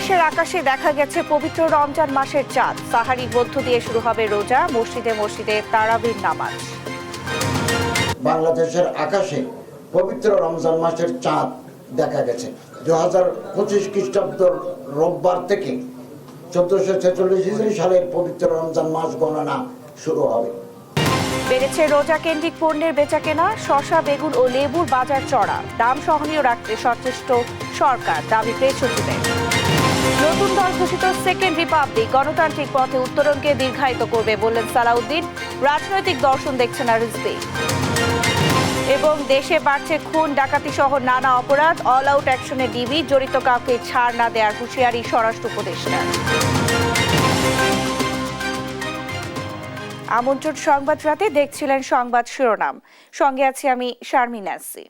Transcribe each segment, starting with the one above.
দেশের আকাশে দেখা গেছে পবিত্র রমজান মাসের চাঁদ। সাহারির মধ্য দিয়ে শুরু হবে রোজা, মসজিদে মসজিদে তারাবির নামাজ। বাংলাদেশের আকাশে পবিত্র রমজান মাসের চাঁদ দেখা গেছে। 2025 খ্রিস্টাব্দ রোববার থেকে 1446 হিজরি সালের পবিত্র রমজান মাস গণনা শুরু হবে। বেড়েছে রোজা কেন্দ্রিক পণ্যের বেচাকেনা। শসা, বেগুন ও লেবুর বাজার চড়া। দাম সহনীয় রাখতে সচেষ্ট সরকার, দাবি প্রেস সচিবের। নতুন দল ঘোষিত সেকেন্ড রিপাবলিক গণতান্ত্রিক পথে উত্তরণকে দীর্ঘায়িত করবে বললেন সালাউদ্দিন। রাজনৈতিক দর্শন দেখছে না রিজভী। এবং দেশে বাড়ছে খুন, ডাকাতি সহ নানা অপরাধ। অল আউট অ্যাকশনে ডিবি, জড়িত কাউকে ছাড় না দেওয়ার হুঁশিয়ারি স্বরাষ্ট্র উপদেষ্টার। আমন্ত্রণ সংবাদ রাতে, দেখছিলেন সংবাদ শিরোনাম। সঙ্গে আছি আমি শারমিন আসি।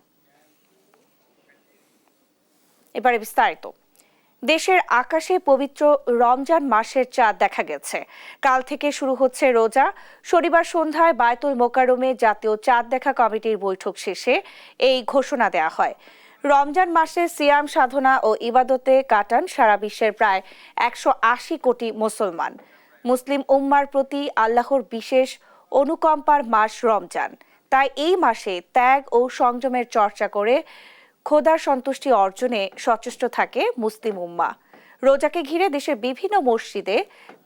এবারে বিস্তারিত। দেশের আকাশে পবিত্র রমজান মাসের চাঁদ দেখা গেছে। কাল থেকে শুরু হচ্ছে রোজা। শনিবার সন্ধ্যায় বায়তুল মোকাররমে জাতীয় চাঁদ দেখা কমিটির বৈঠক শেষে এই ঘোষণা দেওয়া হয়। রমজান মাসে সিয়াম সাধনা ও ইবাদতে কাটান সারা বিশ্বের প্রায় 180 কোটি মুসলমান। মুসলিম উম্মার প্রতি আল্লাহর বিশেষ অনুকম্পার মাস রমজান। তাই এই মাসে ত্যাগ ও সংযমের চর্চা করে খোদার সন্তুষ্টি অর্জনে সচেষ্ট থাকে মুসলিম উম্মাহ। রোজাকে ঘিরে দেশের বিভিন্ন মসজিদে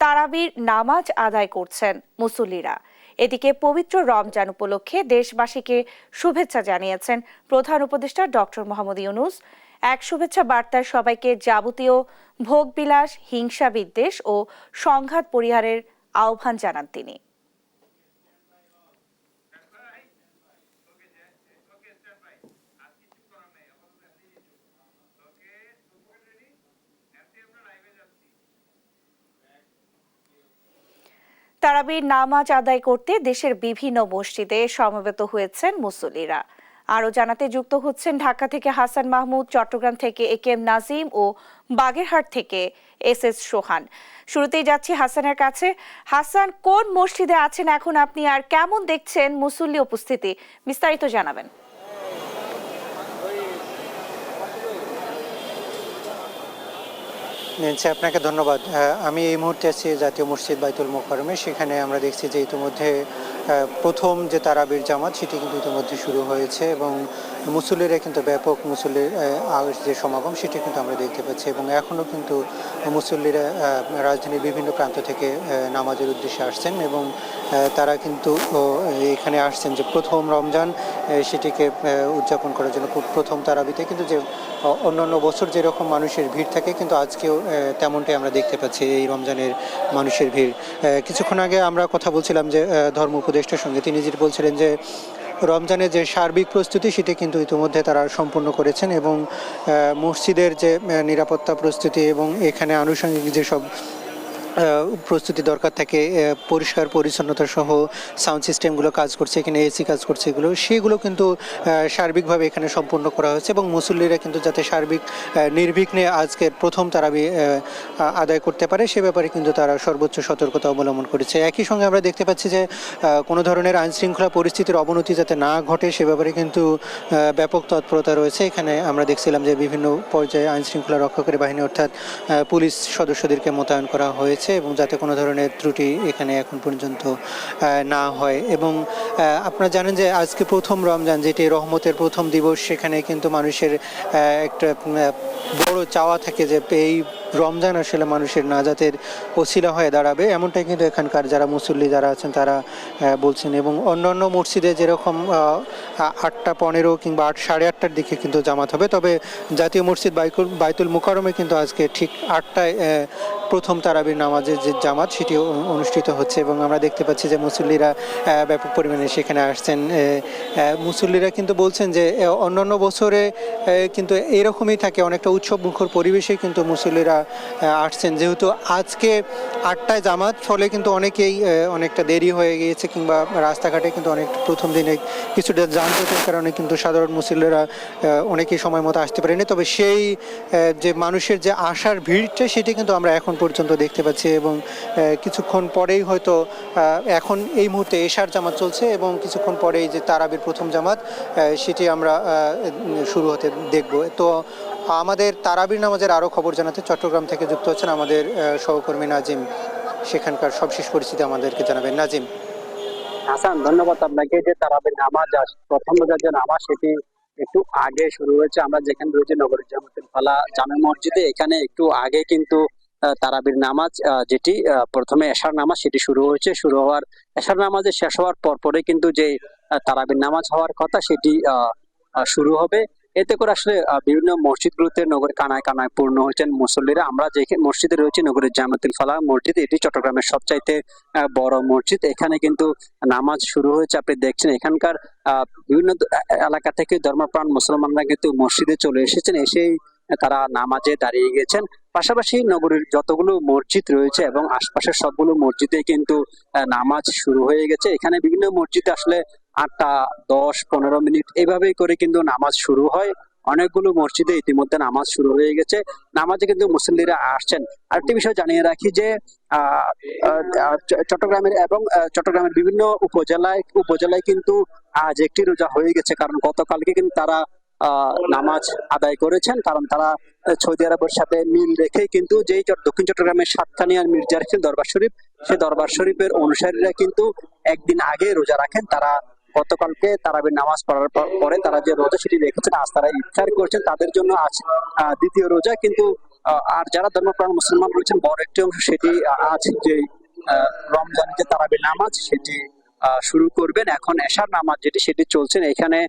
তারাবির নামাজ আদায় করছেন মুসল্লিরা। এদিকে পবিত্র রমজান উপলক্ষে দেশবাসীকে শুভেচ্ছা জানিয়েছেন প্রধান উপদেষ্টা ডক্টর মোহাম্মদ ইউনূস। এক শুভেচ্ছা বার্তায় সবাইকে যাবতীয় ভোগবিলাস, হিংসা বিদ্বেষ ও সংঘাত পরিহারের আহ্বান জানান তিনি। তারাবির নামাজ আদায় করতে দেশের বিভিন্ন মসজিদে সমবেত হয়েছেন মুসল্লিরা। আরও জানাতে যুক্ত হচ্ছেন ঢাকা থেকে হাসান মাহমুদ, চট্টগ্রাম থেকে একেএম নাজিম ও বাগেরহাট থেকে এস সোহান। শুরুতেই যাচ্ছি হাসানের কাছে। হাসান, কোন মসজিদে আছেন এখন আপনি, আর কেমন দেখছেন মুসল্লি উপস্থিতি? বিস্তারিত জানাবেন। আপনাকে ধন্যবাদ। আমি এই মুহূর্তে আছি জাতীয় মসজিদ বায়তুল মোকাররমে। সেখানে আমরা দেখছি যে ইতিমধ্যে প্রথম যে তারাবির জামাত সেটি কিন্তু ইতিমধ্যে শুরু হয়েছে এবং মুসল্লিরা কিন্তু ব্যাপক মুসল্লির যে সমাগম সেটি কিন্তু আমরা দেখতে পাচ্ছি এবং এখনও কিন্তু মুসল্লিরা রাজধানীর বিভিন্ন প্রান্ত থেকে নামাজের উদ্দেশ্যে আসছেন এবং তারা কিন্তু এখানে আসছেন যে প্রথম রমজান সেটিকে উদযাপন করার জন্য। প্রথম তারাবিতে কিন্তু যে অন্যান্য বছর যেরকম মানুষের ভিড় থাকে কিন্তু আজকেও তেমনটাই আমরা দেখতে পাচ্ছি এই রমজানের মানুষের ভিড়। কিছুক্ষণ আগে আমরা কথা বলছিলাম যে ধর্ম উপদেষ্টার সঙ্গে, তিনি যেটি বলছিলেন যে রমজানের যে সার্বিক প্রস্তুতি সেটি কিন্তু ইতিমধ্যে তারা সম্পূর্ণ করেছেন এবং মসজিদের যে নিরাপত্তা প্রস্তুতি এবং এখানে আনুষঙ্গিক যেসব প্রস্তুতি দরকার থাকে, পরিষ্কার পরিচ্ছন্নতা সহ সাউন্ড সিস্টেমগুলো কাজ করছে, এখানে এসি কাজ করছে, সেগুলো কিন্তু সার্বিকভাবে এখানে সম্পূর্ণ করা হয়েছে এবং মুসল্লিরা কিন্তু যাতে সার্বিক নির্বিঘ্নে আজকের প্রথম তারাবি আদায় করতে পারে সে ব্যাপারে কিন্তু তারা সর্বোচ্চ সতর্কতা অবলম্বন করেছে। একই সঙ্গে আমরা দেখতে পাচ্ছি যে কোনো ধরনের আইনশৃঙ্খলা পরিস্থিতির অবনতি যাতে না ঘটে সে ব্যাপারে কিন্তু ব্যাপক তৎপরতা রয়েছে। এখানে আমরা দেখছিলাম যে বিভিন্ন পর্যায়ে আইনশৃঙ্খলা রক্ষাকারী বাহিনী অর্থাৎ পুলিশ সদস্যদেরকে মোতায়েন করা হয়েছে এবং যাতে কোনো ধরনের ত্রুটি এখানে এখন পর্যন্ত না হয়। এবং আপনারা জানেন যে আজকে প্রথম রমজান, যেটি রহমতের প্রথম দিবস, সেখানে কিন্তু মানুষের একটা বড় চাওয়া থাকে যে এই রমজান আসলে মানুষের নাজাতের ওসিলা হয়ে দাঁড়াবে, এমনটাই কিন্তু এখানকার যারা মুসল্লি যারা আছেন তারা বলছেন। এবং অন্যান্য মসজিদে যেরকম 8:15 কিংবা 8:30টার দিকে কিন্তু জামাত হবে, তবে জাতীয় মসজিদ বায়তুল মোকাররমে কিন্তু আজকে ঠিক 8টায় প্রথম তারাবির নামাজের যে জামাত সেটি অনুষ্ঠিত হচ্ছে এবং আমরা দেখতে পাচ্ছি যে মুসল্লিরা ব্যাপক পরিমাণে সেখানে আসছেন। মুসল্লিরা কিন্তু বলছেন যে অন্যান্য বছরে কিন্তু এরকমই থাকে, অনেকটা উৎসব মুখর পরিবেশে কিন্তু মুসল্লিরা আসছেন। যেহেতু আজকে 8টায় জামাত, ফলে কিন্তু অনেকেই অনেকটা দেরি হয়ে গিয়েছে কিংবা রাস্তাঘাটে কিন্তু অনেক প্রথম দিনে কিছুটা যানজটের কারণে কিন্তু সাধারণ মুসল্লিরা অনেকেই সময় মতো আসতে পারেনি। তবে সেই যে মানুষের যে আসার ভিড়টা সেটি কিন্তু আমরা এখন পর্যন্ত দেখতে পাচ্ছি এবং কিছুক্ষণ পরেই হয়তো এখন এই মুহূর্তে এশার জামাত চলছে এবং কিছুক্ষণ পরেই যে তারাবির প্রথম জামাত সেটি আমরা শুরু হতে দেখব। তো আমাদের তারাবির নামাজের আরও খবর জানাতে চট্টগ্রাম থেকে যুক্ত হচ্ছেন আমাদের সহকর্মী নাজিম। সেখানকার সবশেষ পরিস্থিতি আমাদেরকে জানাবেন নাজিম। হাসান, ধন্যবাদ আপনাকে। যে তারাবির নামাজ প্রথম রোজার যে নামাজ সেটি একটু আগে শুরু হয়েছে। আমরা যেখানে রয়েছে নগরীর জামাতুল ফালা জামে মসজিদে, এখানে একটু আগে কিন্তু তারাবির নামাজ যেটি প্রথমে এশার নামাজ সেটি শুরু হয়েছে। শুরু হওয়ার এশার নামাজে শেষ হওয়ার পরে কিন্তু যে তারাবির নামাজ হওয়ার কথা সেটি শুরু হবে। এতে করে আসলে বিভিন্ন মসজিদগুলোতে নগর কানায় কানায় পূর্ণ হয়েছেন মুসল্লিরা। আমরা যে মসজিদে রয়েছে নগরীর জামাতুল ফালাহ মসজিদ, এটি চট্টগ্রামের সবচাইতে বড় মসজিদ। এখানে কিন্তু নামাজ শুরু হয়েছে। আপনি দেখছেন এখানকার বিভিন্ন এলাকা থেকে ধর্মপ্রাণ মুসলমানরা কিন্তু মসজিদে চলে এসেছেন, এসেই তারা নামাজে দাঁড়িয়ে গেছেন। পাশাপাশি নগরীর যতগুলো মসজিদ রয়েছে এবং আশপাশের সবগুলো মসজিদে কিন্তু নামাজ শুরু হয়ে গেছে। এখানে বিভিন্ন মসজিদে আসলে 8টা 10-15 মিনিট এভাবেই করে কিন্তু নামাজ শুরু হয়। অনেকগুলো মসজিদে ইতিমধ্যে নামাজ শুরু হয়ে গেছে, নামাজে কিন্তু মুসল্লিরা আসছেন। আরেকটি বিষয় জানিয়ে রাখি যে চট্টগ্রামের এবং চট্টগ্রামের বিভিন্ন উপজেলায় কিন্তু আজ একটি রোজা হয়ে গেছে, কারণ গতকালকে কিন্তু তারা নামাজ আদায় করেছেন। কারণ তারা সৌদি আরবের সাথে মিল রেখে কিন্তু যেই দক্ষিণ চট্টগ্রামের সাতকানিয়ার মির্জার দরবার শরীফ, সেই দরবার শরীফের অনুসারীরা কিন্তু একদিন আগে রোজা রাখেন। তারা গতকালকে তারাবির নামাজ পড়ার পরে তারা যে রোজা সেটি রেখেছেন, আজ তারা ইফতার করছেন, তাদের জন্য আজ দ্বিতীয় রোজা। কিন্তু আর যারা ধর্মপ্রাণ মুসলমান রয়েছেন বড় একটি অংশ সেটি আজ যে রমজানের যে তারাবির নামাজ সেটি শুরু করবেন। এখন এশার নামাজ যেটি সেটি চলছেন। এখানে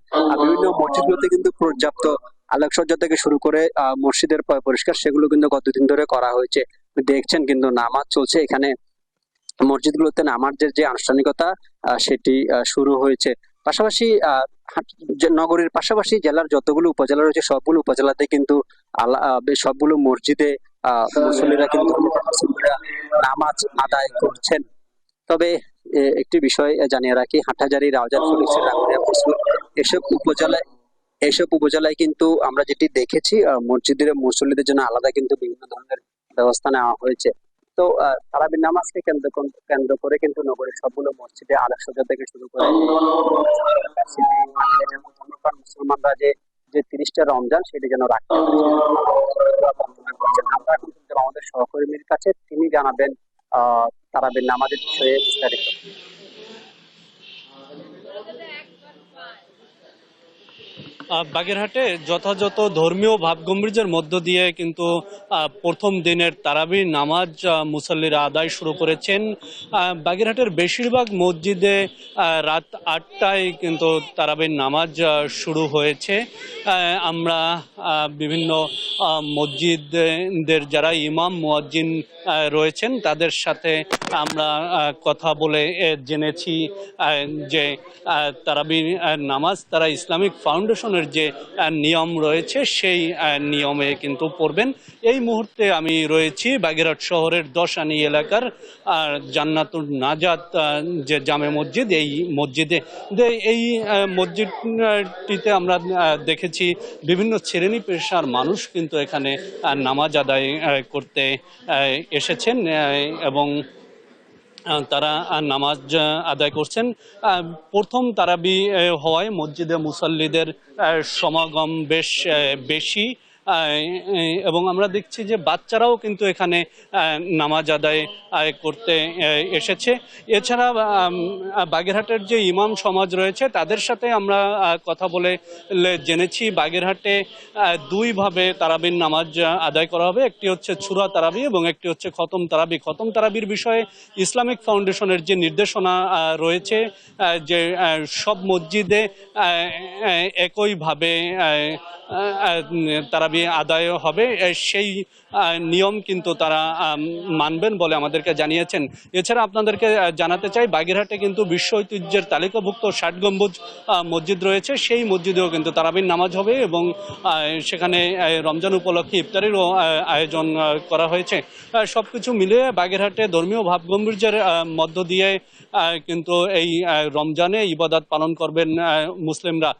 বিভিন্ন মসজিদগুলোতে কিন্তু পর্যাপ্ত আলোকসজ্জা থেকে শুরু করে মসজিদের পরিষ্কার সেগুলো কিন্তু গতদিন ধরে করা হয়েছে। দেখছেন কিন্তু নামাজ চলছে এখানে মসজিদগুলোতে। নামাজের যে আনুষ্ঠানিকতা সেটি শুরু হয়েছে। পাশাপাশি নগরীর পাশাপাশি জেলার যতগুলো উপজেলা রয়েছে সবগুলো উপজেলাতে কিন্তু সবগুলো মসজিদে মুসল্লিরা কিন্তু নামাজ আদায় করছেন। তবে একটি বিষয় জানিয়ে রাখি, হাটহাজারী, রাউজান, ফটিকছড়ি, রাঙ্গুনিয়া, ফরিদপুর এসব উপজেলায় কিন্তু আমরা যেটি দেখেছি মসজিদের মুসল্লিদের জন্য আলাদা কিন্তু বিভিন্ন ধরনের ব্যবস্থা নেওয়া হয়েছে। তো তারাবির নামাজকে কেন্দ্র করে কিন্তু নগরের সবগুলো মসজিদে আলোকসজ্জা থেকে শুরু করে মুসলমানরা যে 30টা রমজান সেটি যেন রাখতে আমরা এখন কিন্তু আমাদের সহকর্মীর কাছে, তিনি জানাবেন তারাবির নামাজের বিষয়ে বিস্তারিত। বাগেরহাটে যথাযথ ধর্মীয় ভাবগম্ভীর্যের মধ্য দিয়ে কিন্তু প্রথম দিনের তারাবির নামাজ মুসল্লিরা আদায় শুরু করেছেন। বাগেরহাটের বেশিরভাগ মসজিদে রাত 8টায় কিন্তু তারাবির নামাজ শুরু হয়েছে। আমরা বিভিন্ন মসজিদের যারা ইমাম মুয়াজ্জিন রয়েছেন তাদের সাথে আমরা কথা বলে জেনেছি যে তারাবির নামাজ তারা ইসলামিক ফাউন্ডেশনের যে নিয়ম রয়েছে সেই নিয়মে কিন্তু পড়বেন। এই মুহূর্তে আমি রয়েছি বাগেরহাট শহরের দশানী এলাকার জান্নাতুন নাজাত যে জামে মসজিদ, এই মসজিদে। এই মসজিদটিতে আমরা দেখেছি বিভিন্ন শ্রেণী পেশার মানুষ কিন্তু এখানে নামাজ আদায় করতে এসেছেন এবং তারা নামাজ আদায় করছেন। প্রথম তারাবি হওয়ায় মসজিদে মুসল্লিদের সমাগম বেশ বেশি এবং আমরা দেখছি যে বাচ্চারাও কিন্তু এখানে নামাজ আদায় করতে এসেছে। এছাড়া বাগেরহাটের যে ইমাম সমাজ রয়েছে তাদের সাথে আমরা কথা বলে জেনেছি বাগেরহাটে দুইভাবে তারাবির নামাজ আদায় করা হবে। একটি হচ্ছে ছুরা তারাবি এবং একটি হচ্ছে খতম তারাবি। খতম তারাবির বিষয়ে ইসলামিক ফাউন্ডেশনের যে নির্দেশনা রয়েছে যে সব মসজিদে একইভাবে তারাবি আদায় হবে, সেই নিয়ম কিন্তু তারা মানবেন বলে আমাদেরকে জানিয়েছেন। এছাড়া আপনাদেরকে জানাতে চাই বাগেরহাটে কিন্তু বিশ্ব ঐতিহ্যের তালিকাভুক্ত 60 গম্বুজ মসজিদ রয়েছে, সেই মসজিদেও কিন্তু তারাবির নামাজ হবে এবং সেখানে রমজান উপলক্ষে ইফতারেরও আয়োজন করা হয়েছে। সবকিছু মিলিয়ে বাগেরহাটে ধর্মীয় ভাবগম্ভীর্যের মধ্য দিয়ে কিন্তু এই রমজানে ইবাদত পালন করবেন মুসলিমরা।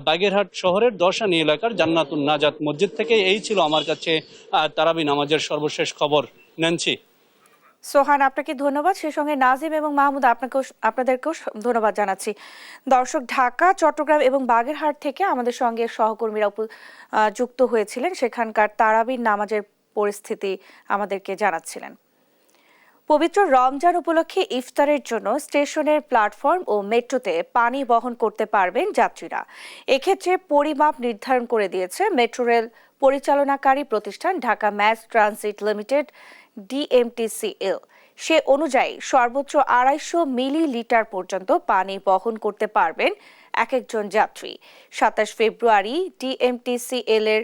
বাগেরহাট শহরের দশানী এলাকার জান্নাতুন নাজাত মসজিদ থেকে এই ছিল আমার কাছে তারাবি নামাজের সর্বশেষ খবর। ন্যান্সি। সোহান, আপনাকে ধন্যবাদ। সেই সঙ্গে নাজিম এবং মাহমুদ আপনাদেরকেও ধন্যবাদ জানাচ্ছি। দর্শক, ঢাকা, চট্টগ্রাম এবং বাগেরহাট থেকে আমাদের সঙ্গে সহকর্মীরা যুক্ত হয়েছিলেন, সেখানকার তারাবির নামাজের পরিস্থিতি আমাদেরকে জানাচ্ছিলেন। পবিত্র রমজান উপলক্ষে ইফতারের জন্য স্টেশনের প্ল্যাটফর্ম ও মেট্রোতে পানি বহন করতে পারবেন যাত্রীরা। এক্ষেত্রে পরিমাপ নির্ধারণ করে দিয়েছে মেট্রো রেল পরিচালনাকারী প্রতিষ্ঠান Dhaka mass transit limited DMTCL। সে অনুযায়ী সর্বোচ্চ 250 মিলিলিটার পর্যন্ত পানি বহন করতে পারবেন এক একজন যাত্রী। 27 ফেব্রুয়ারি DMTCL এর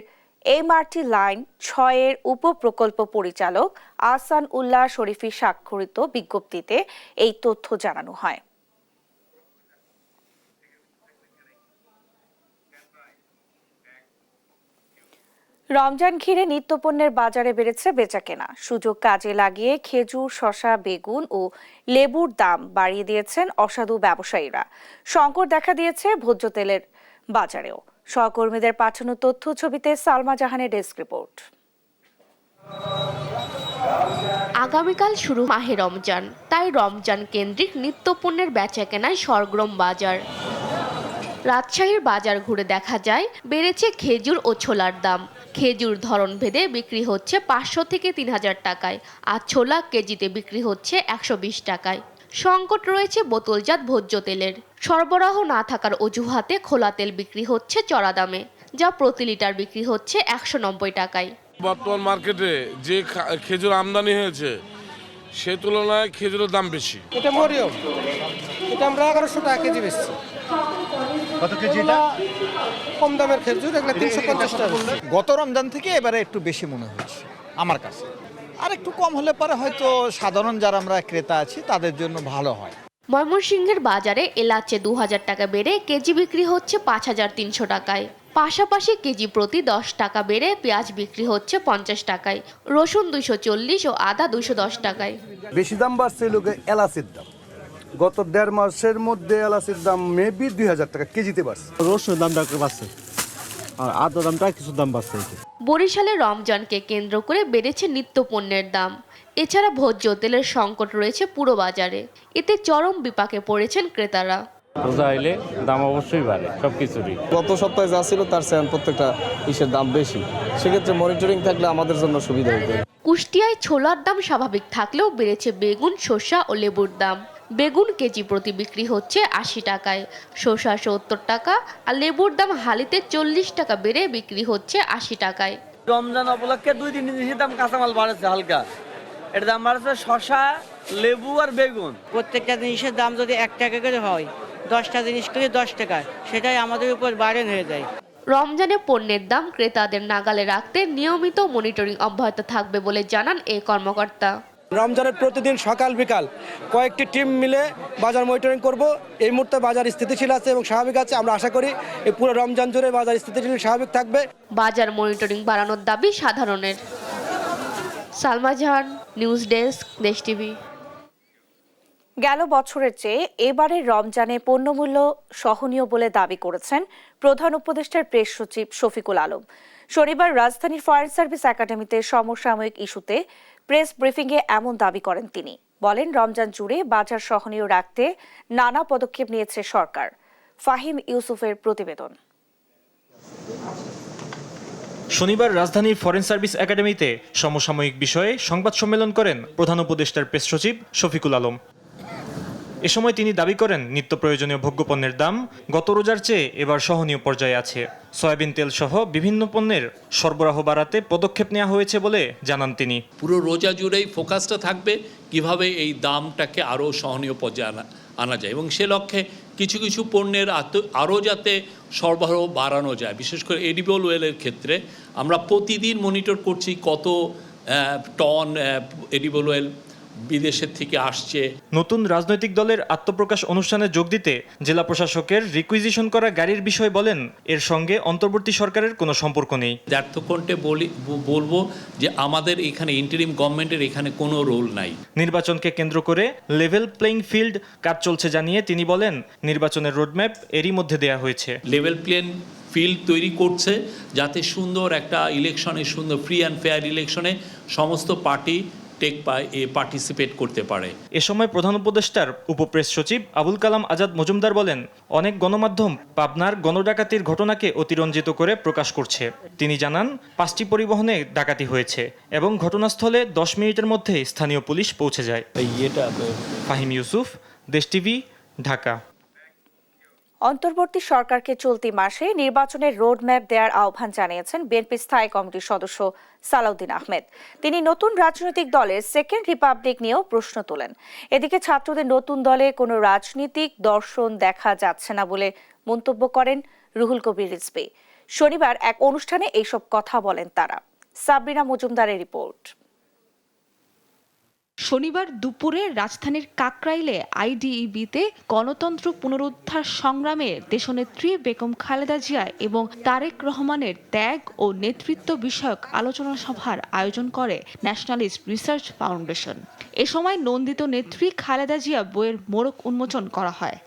MRT লাইন 6 এর উপপ্রকল্প পরিচালক আহসান উল্লাহ শরীফী স্বাক্ষরিত বিজ্ঞপ্তিতে এই তথ্য জানানো হয়। রমজান ঘিরে নিত্যপণ্যের বাজারে বেড়েছে বেচাকেনা। সুযোগ কাজে লাগিয়ে খেজুর, শসা, বেগুন ও লেবুর দাম বাড়িয়ে দিয়েছেন অসাধু ব্যবসায়ীরা। সংকট দেখা দিয়েছে ভোজ্য তেলের বাজারেও। সহকর্মীদের পাঠানো তথ্য ছবিতে সালমা জাহানের ডেস্ক রিপোর্ট। আগামীকাল শুরু মাহে রমজান, তাই রমজান কেন্দ্রিক নিত্যপণ্যের বেচাকেনায় সরগরম বাজার। রাজশাহীর বাজার ঘুরে দেখা যায় বেড়েছে খেজুর ও ছোলার দাম। খেজুর ধরন ভেদে বিক্রি হচ্ছে 500 থেকে 3000 টাকায়, আর ছোলা কেজিতে বিক্রি হচ্ছে 120 টাকায়। সংকট রয়েছে বোতলজাত ভোজ্য তেলের। সরবরাহ না থাকার অজুহাতে খোলা তেল বিক্রি হচ্ছে চড়া দামে, যা প্রতি লিটার বিক্রি হচ্ছে 190 টাকায়। বর্তমান মার্কেটে যে খেজুর আমদানি হয়েছে সে তুলনায় খেজুরের দাম বেশি। এটা মরিয়ম, এটা আমরা 1100 টাকা কেজি বেচছি। কত কেজি এটা? কম দামের খেজুর, এগুলো 350 টাকা। গত রমজান থেকে এবারে একটু বেশি মনে হচ্ছে আমার কাছে। আর একটু কম হলে পরে হয়তো সাধারণ যারা আমরা ক্রেতা আছি তাদের জন্য ভালো হয়। ময়মনসিংহের বাজারে এলাচে 2000 টাকা বেড়ে কেজি বিক্রি হচ্ছে 5300 টাকায়। পাশাপাশি কেজি প্রতি 10 টাকা বেড়ে পেঁয়াজ বিক্রি হচ্ছে 50 টাকায়, রসুন 240 ও আদা 210 টাকায়। বেশি দাম বাড়ছে লোকে এলাচির দাম। গত 1.5 মাসের মধ্যে এলাচির দাম মেবি 2000 টাকা কেজিতে বাড়ছে। রসুনের দামটা একটু বাড়ছে, আর আদার দামটা কিছু দাম বাড়ছে। বরিশালে রমজানকে কেন্দ্র করে বেড়েছে নিত্যপণ্যের দাম। এছাড়া ভোজ্য তেলের সংকট রয়েছে পুরো বাজারে। এতে চরম বিপাকে পড়েছেন ক্রেতারা। রোজা হইলে দাম অবশ্যই বাড়ে সবকিছুরই। গত সপ্তাহে যা ছিল তার চেয়ে প্রত্যেকটা ইসের দাম বেশি, সেক্ষেত্রে মনিটরিং থাকলে আমাদের জন্য সুবিধা হতো। কুষ্টিয়ায় ছোলার দাম স্বাভাবিক থাকলেও বেড়েছে বেগুন, শসা ও লেবুর দাম। বেগুন কেজি প্রতি বিক্রি হচ্ছে 80 টাকায়, শসা 70 টাকা, আর লেবুর দাম হালিতে 40 টাকা বেড়ে বিক্রি হচ্ছে 80 টাকায়। রমজান উপলক্ষে 2-3 জিনিসের দাম কাঁচামাল বাড়ছে হালকা। এর দাম বাড়ছে শসা, লেবু আর বেগুন। প্রত্যেকটা জিনিসের দাম যদি 1 টাকা করে হয়, 10টা জিনিস করে 10 টাকা, সেটাই আমাদের উপর বার্ডেন হয়ে যায়। রমজানে পণ্যের দাম ক্রেতাদের নাগালে রাখতে নিয়মিত মনিটরিং অব্যাহত থাকবে বলে জানান এই কর্মকর্তা। রমজানের প্রতিদিন সকাল বিকাল কয়েকটি টিম মিলে বাজার মনিটরিং করব। এই মুহূর্তে বাজার স্থিতিশীল আছে এবং স্বাভাবিক আছে। আমরা আশা করি এই পুরো রমজান জুড়ে বাজার স্থিতিশীল স্বাভাবিক থাকবে। বাজার মনিটরিং বাড়ানোর দাবি সাধারণের। সালমা জাহান, নিউজ ডেস্ক, দেশ টিভি। গেল বছরের চেয়ে এবারের রমজানে পণ্যমূল্য সহনীয় বলে দাবি করেছেন প্রধান উপদেষ্টার প্রেস সচিব শফিকুল আলম। শনিবার রাজধানীর ফায়ার সার্ভিস একাডেমিতে সমসাময়িক ইস্যুতে প্রেস ব্রিফিংয়ে এমন দাবি করেন তিনি। বলেন, রমজান জুড়ে বাজার সহনীয় রাখতে নানা পদক্ষেপ নিয়েছে সরকার। ফাহিম ইউসুফের প্রতিবেদন। শনিবার রাজধানীর ফরেন সার্ভিস একাডেমিতে সমসাময়িক বিষয়ে সংবাদ সম্মেলন করেন প্রধান উপদেষ্টার প্রেস সচিব শফিকুল আলম। এ সময় তিনি দাবি করেন, নিত্য প্রয়োজনীয় ভোগ্যপণ্যের দাম গত রোজার চেয়ে এবার সহনীয় পর্যায়ে আছে। সয়াবিন তেল সহ বিভিন্ন পণ্যের সরবরাহ বাড়াতে পদক্ষেপ নেওয়া হয়েছে বলে জানান তিনি। পুরো রোজা জুড়েই ফোকাসটা থাকবে কিভাবে এই দামটাকে আরও সহনীয় পর্যায়ে আনা যায়, এবং সে লক্ষ্যে কিছু কিছু পণ্যের আরও যাতে সরবরাহ বাড়ানো যায়। বিশেষ করে এডিবল অয়েলের ক্ষেত্রে আমরা প্রতিদিন মনিটর করছি কত টন এডিবল অয়েল বিদেশের থেকে আসছে। নতুন রাজনৈতিক দলের আত্মপ্রকাশ অনুষ্ঠানে যোগ দিতে জেলা প্রশাসকের রিকুইজিশন করা গাড়ির বিষয় বলেন, এর সঙ্গে অন্তর্বর্তী সরকারের কোনো সম্পর্ক নেই। দ্ব্যর্থকণ্ঠে বলবো যে আমাদের এখানে ইন্টারিম গভর্নমেন্টের এখানে কোনো রোল নাই। নির্বাচনকে কেন্দ্র করে লেভেল প্লেইং ফিল্ড কাজ চলছে জানিয়ে তিনি বলেন, নির্বাচনের রোডম্যাপ এরই মধ্যে দেয়া হয়েছে। লেভেল প্লেইং ফিল্ড তৈরি করছে যাতে সুন্দর একটা ইলেকশনে, সুন্দর ফ্রি অ্যান্ড ফেয়ার ইলেকশনে সমস্ত পার্টি পার্টিসিপেট করতে পারে। এ সময় প্রধান উপদেষ্টার উপপ্রেস সচিব আবুল কালাম আজাদ মজুমদার বলেন, অনেক গণমাধ্যম পাবনার গণডাকাতির ঘটনাকে অতিরঞ্জিত করে প্রকাশ করছে। তিনি জানান, 5টি পরিবহনে ডাকাতি হয়েছে এবং ঘটনাস্থলে 10 মিনিটের মধ্যে স্থানীয় পুলিশ পৌঁছে যায়। ফাহিম ইউসুফ, দেশ টিভি, ঢাকা। অন্তর্বর্তী সরকারকে চলতি মাসে নির্বাচনের রোডম্যাপ দেওয়ার আহ্বান জানিয়েছেন বিএনপি স্থায়ী কমিটির সদস্য সালাউদ্দিন আহমেদ। তিনি নতুন রাজনৈতিক দলের সেকেন্ড রিপাবলিক নিয়েও প্রশ্ন তোলেন। এদিকে ছাত্রদের নতুন দলে কোনো রাজনৈতিক দর্শন দেখা যাচ্ছে না বলে মন্তব্য করেন রুহুল কবির রিজভী। শনিবার এক অনুষ্ঠানে এইসব কথা বলেন তারা। সাবরিনা মজুমদারের রিপোর্ট। শনিবার দুপুরে রাজধানীর কাকরাইলে আইডিইবিতে গণতন্ত্র পুনরুদ্ধার সংগ্রামে দেশনেত্রী বেগম খালেদা জিয়া এবং তারেক রহমানের ত্যাগ ও নেতৃত্ব বিষয়ক আলোচনা সভার আয়োজন করে ন্যাশনালিস্ট রিসার্চ ফাউন্ডেশন। এ সময় নন্দিত নেত্রী খালেদা জিয়া বইয়ের মোড়ক উন্মোচন করা হয়।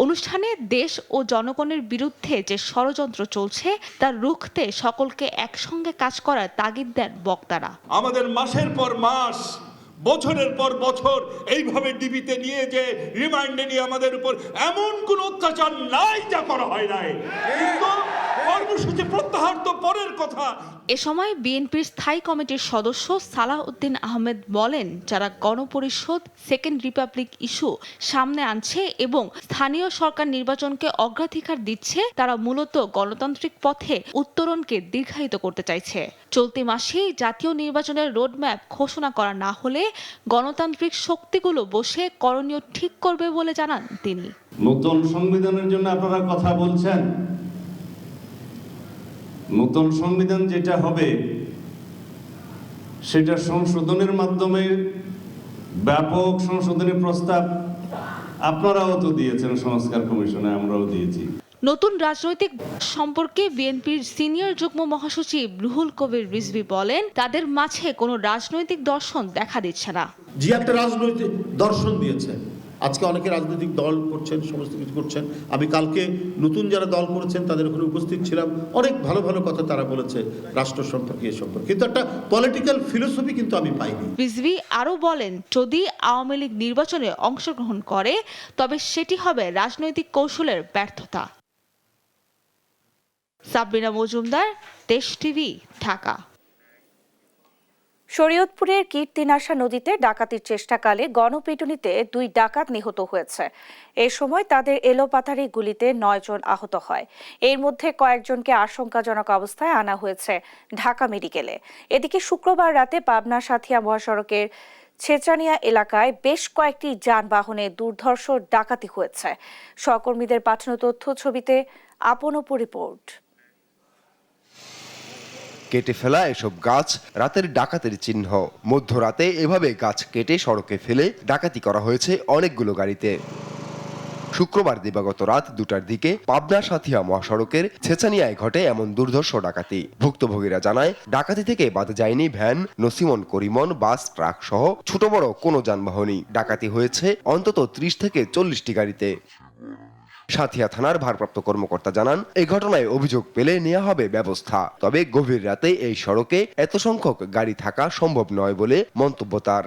অনুষ্ঠানে দেশ ও জনগণের বিরুদ্ধে যে ষড়যন্ত্র চলছে তা রুখতে সকলকে একসঙ্গে কাজ করার তাগিদ দেন বক্তারা। আমাদের মাসের পর মাস, বছরের পর বছর এইভাবে ডিবিতে নিয়ে যে রিমান্ডে নিয়ে আমাদের উপর এমন কোন অত্যাচার নাই যা করা হয় নাই, কিন্তু কর্মসূচি প্রত্যাহার তো পরের কথা। এ সময় বিএনপির স্থায়ী কমিটির সদস্য সালাউদ্দিন আহমেদ বলেন, যারা গণপরিষদ সেকেন্ড রিপাবলিক ইস্যু সামনে আনছে এবং স্থানীয় সরকার নির্বাচনকে অগ্রাধিকার দিচ্ছে, তারা মূলত গণতান্ত্রিক পথে উত্তরণকে দীর্ঘায়িত করতে চাইছে। চলতি মাসেই জাতীয় নির্বাচনের রোডম্যাপ ঘোষণা করা না হলে গণতান্ত্রিক শক্তিগুলো বসে করণীয় ঠিক করবে বলে জানান তিনি। নতুন সংবিধানের জন্য আপনারা কথা বলছেন, নতুন সংবিধান যেটা হবে সেটা সংশোধনের মাধ্যমে ব্যাপক সংশোধনী প্রস্তাব আপনারাও তো দিয়েছেন সংস্কার কমিশনে, আমরাও দিয়েছি। নতুন রাজনৈতিক সম্পর্কে বিএনপির সিনিয়র যুগ্ম মহাসচিব রুহুল কবির রিজভী বলেন, তাদের মাঝে কোনো রাজনৈতিক দর্শন দেখা দিচ্ছে না। যে একটা রাজনৈতিক দর্শন দিয়েছে, আজকে অনেকে রাজনৈতিক দল করছেন, সমস্ত কিছু করছেন। আমি কালকে নতুন যারা দল করেছেন তাদের ওখানে উপস্থিত ছিলাম, অনেক ভালো ভালো কথা তারা বলেছে রাষ্ট্র সম্পর্কে, এ সম্পর্কে, কিন্তু একটা পলিটিক্যাল ফিলোসফি কিন্তু আমি পাইনি। রিজভী আরও বলেন, যদি আওয়ামী লীগ নির্বাচনে অংশগ্রহণ করে তবে সেটি হবে রাজনৈতিক কৌশলের ব্যর্থতা। সাবরিনা মজুমদার, দেশ টিভি, ঢাকা। শরীয়তপুরের কীর্তিনাশা নদীতে ডাকাতির চেষ্টাকালে গণপিটুনিতে 2 ডাকাত নিহত হয়েছে। এ সময় তাদের এলোপাথারি গুলিতে 9 জন আহত হয়। এর মধ্যে কয়েকজনকে আশঙ্কাজনক অবস্থায় আনা হয়েছে ঢাকা মেডিকেলে। এদিকে শুক্রবার রাতে পাবনা সাথিয়া মহাসড়কের ছেচানিয়া এলাকায় বেশ কয়েকটি যানবাহনে দুর্ধর্ষ ডাকাতি হয়েছে। সহকর্মীদের পাঠানো তথ্য ছবিতে আপন অপর রিপোর্ট। কেটে ফেলা এসব গাছ রাতের ডাকাতের চিহ্ন। মধ্যরাতে এভাবে গাছ কেটে সড়কে ফেলে ডাকাতি করা হয়েছে অনেকগুলো গাড়িতে। শুক্রবার দিবাগত রাত 2টার দিকে পাবনা সাথিয়া মহাসড়কের ছেচানিয়ায় ঘটে এমন দুর্ধর্ষ ডাকাতি। ভুক্তভোগীরা জানায়, ডাকাতি থেকে বাদ যায়নি ভ্যান, নসিমন করিমন, বাস, ট্রাক সহ ছোট বড় কোনো যানবাহনই। ডাকাতি হয়েছে অন্তত 30 থেকে 40টি গাড়িতে। সাথিয়া থানার ভারপ্রাপ্ত কর্মকর্তা জানান, এই ঘটনায় অভিযোগ পেলে নেওয়া হবে ব্যবস্থা। তবে গভীর রাতে এই সড়কে এত সংখ্যক গাড়ি থাকা সম্ভব নয় বলে মন্তব্য তার।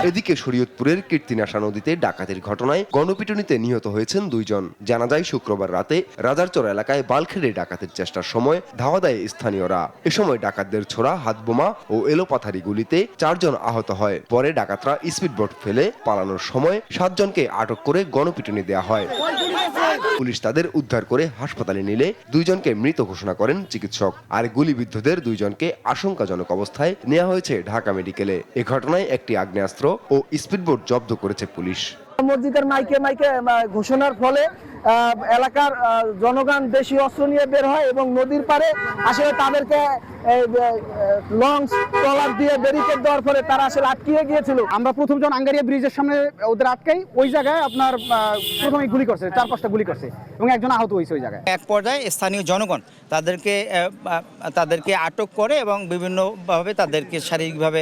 এদিকে শরীয়তপুরের কীর্তিনাশা নদীতে ডাকাতির ঘটনায় গণপিটুনিতে নিহত হয়েছেন 2 জন। জানা যায়, শুক্রবার রাতে রাজারচর এলাকায় বালখেড়ে ডাকাতির চেষ্টার সময় ধাওয়া দেয় স্থানীয়রা। এ সময় ডাকাতদের ছোড়া হাতবোমা ও এলোপাথারি গুলিতে 4 জন আহত হয়। পরে ডাকাতরা স্পিডবোট ফেলে পালানোর সময় 7 জনকে আটক করে গণপিটুনি দেওয়া হয়। পুলিশ তাদের উদ্ধার করে হাসপাতালে নিলে 2 জনকে মৃত ঘোষণা করেন চিকিৎসক। আর গুলিবিদ্ধদের 2 জনকে আশঙ্কাজনক অবস্থায় নেওয়া হয়েছে ঢাকা মেডিকেলে। এ ঘটনায় একটি আগ্নেয়াস্ত্র ও স্পিডবোট জব্দ করেছে পুলিশ। মসজিদের মাইকে মাইকে ঘোষণার ফলে এলাকার জনগণ বেশি অস্ত্র নিয়ে বের হয় এবং নদীর পাড়ে আসলে তাদেরকে লঞ্চ ট্রলার দিয়ে ব্যারিকেড দেওয়ার ফলে তারা আসলে আটকিয়ে গিয়েছিল। আমরা প্রথম যখন আঙ্গারিয়া ব্রিজের সামনে ওদের আটকাই, ওই জায়গায় আপনার প্রথমে গুলি করছে, 4-5টা গুলি করছে এবং একজন আহত হয়েছে ওই জায়গায়। এক পর্যায়ে স্থানীয় জনগণ তাদেরকে আটক করে এবং বিভিন্নভাবে তাদেরকে শারীরিকভাবে